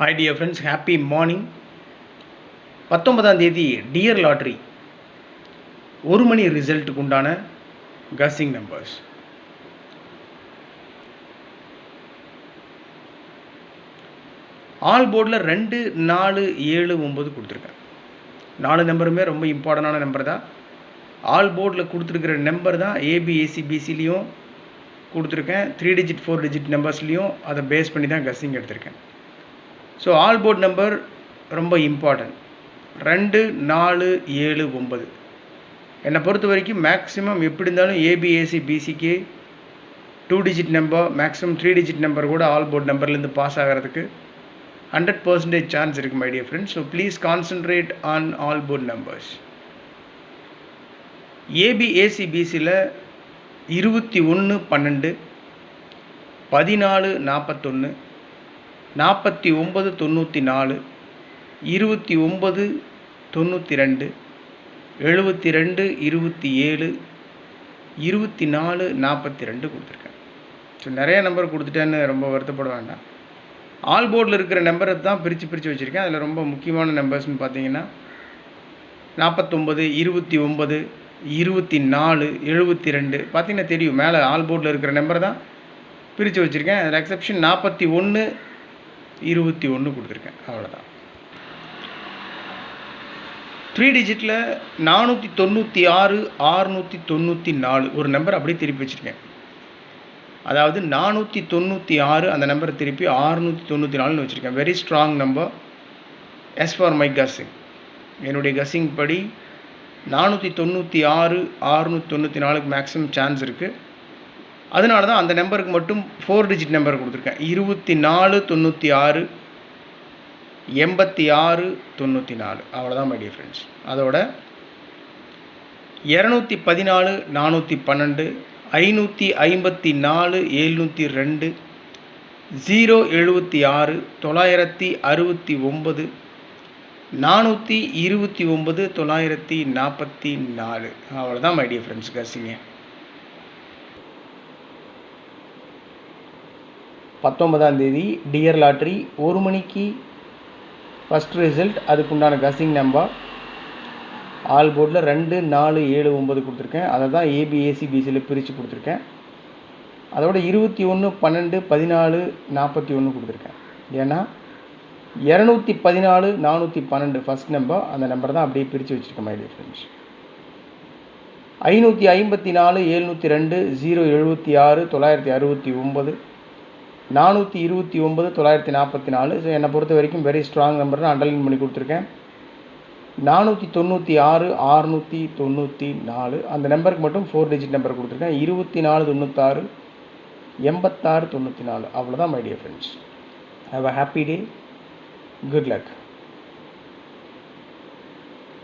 Hi dear friends, happy morning. 19ஆம் தேதி dear lottery 1 மணி ரிசல்ட்டுக்கு உண்டான guessing numbers. All போர்டில் 2, 4, 7, 9 கொடுத்துருக்கேன். 4 நம்பருமே ரொம்ப இம்பார்ட்டண்டான நம்பர் தான். ஆல் போர்டில் கொடுத்துருக்கிற நம்பர் தான் ஏபிஏசிபிசிலையும் கொடுத்துருக்கேன். 3 டிஜிட் 4 டிஜிட் நம்பர்ஸ்லையும் அதை பேஸ் பண்ணி தான் கஸ்ஸிங் எடுத்திருக்கேன். ஸோ ஆல் போர்ட் நம்பர் ரொம்ப இம்பார்ட்டன்ட். 2, 4, 7, 9 என்னை பொறுத்த வரைக்கும் மேக்ஸிமம் எப்படி இருந்தாலும் ஏபிஏசி பிசிக்கு 2 digit number, maximum 3 digit number கூட ஆல் போர்ட் நம்பர்லேருந்து பாஸ் ஆகிறதுக்கு 100% சான்ஸ் இருக்குது my dear friends. So please concentrate on all port numbers. A B A C பிசியில் 21, 12, 14, 41, 49, 94, 29, 92, 72, 27, 24, 42 கொடுத்துருக்கேன். ஸோ நிறைய நம்பர் கொடுத்துட்டேன்னு ரொம்ப வருத்தப்பட வேண்டாம். ஆல் போர்டில் இருக்கிற நம்பரை தான் பிரித்து வச்சுருக்கேன். அதில் ரொம்ப முக்கியமான நம்பர்ஸ்னு பார்த்தீங்கன்னா 49, 29, 24, 72 பார்த்தீங்கன்னா தெரியும். மேலே ஆல் போர்டில் இருக்கிற நம்பரை தான் பிரித்து வச்சுருக்கேன். அதில் எக்ஸப்ஷன் 41, 21 கொடுத்துருக்கேன். அவ்வளோதான். 3 டிஜிட்டில் 496, 694 ஒரு நம்பர் அப்படியே திருப்பி வச்சுருக்கேன். அதாவது 496 அந்த நம்பரை திருப்பி 694 வச்சுருக்கேன். Very strong number as for my guessing. என்னுடைய கஸ்ஸிங் படி 496, 694 மேக்ஸிமம் சான்ஸ் இருக்குது. அதனால தான் அந்த நம்பருக்கு மட்டும் 4 டிஜிட் நம்பர் கொடுத்துருக்கேன். 24, 96, 86, 94 அவ்வளோதான் மை டியர் ஃப்ரெண்ட்ஸ். அதோட 214, 412, 554, 702, 076, 969, 429, 944 அவ்வளோதான் மை டியர் ஃப்ரெண்ட்ஸ் கஸ்ஸிங்க. 19ஆம் தேதி டியர் லாட்ரி 1 மணிக்கு ஃபஸ்ட் ரிசல்ட். அதுக்குண்டான கஸ்ஸிங் நம்பர் ஆல் போர்டில் 2, 4, 7, 9 கொடுத்துருக்கேன். அதை தான் ஏபிஏசி பிசியில் பிரித்து கொடுத்துருக்கேன். அதோட 21, 12, 14, 41 கொடுத்துருக்கேன். ஏன்னா 214, 412 ஃபஸ்ட் நம்பர், அந்த நம்பர் தான் அப்படியே பிரித்து வச்சுருக்கேன் மை டியர் ஃப்ரெண்ட்ஸ். 554, 702, 076, 969, 429, 944. ஸோ என்னை பொறுத்த வரைக்கும் வெரி ஸ்ட்ராங் நம்பர் தான் அண்டர்லைன் பண்ணி கொடுத்துருக்கேன். 496, 694 அந்த நம்பருக்கு மட்டும் 4 டிஜிட் நம்பர் கொடுத்துருக்கேன். 24, 96, 86, 94 அவ்வளோதான் my dear friends. Have a happy day. Good luck.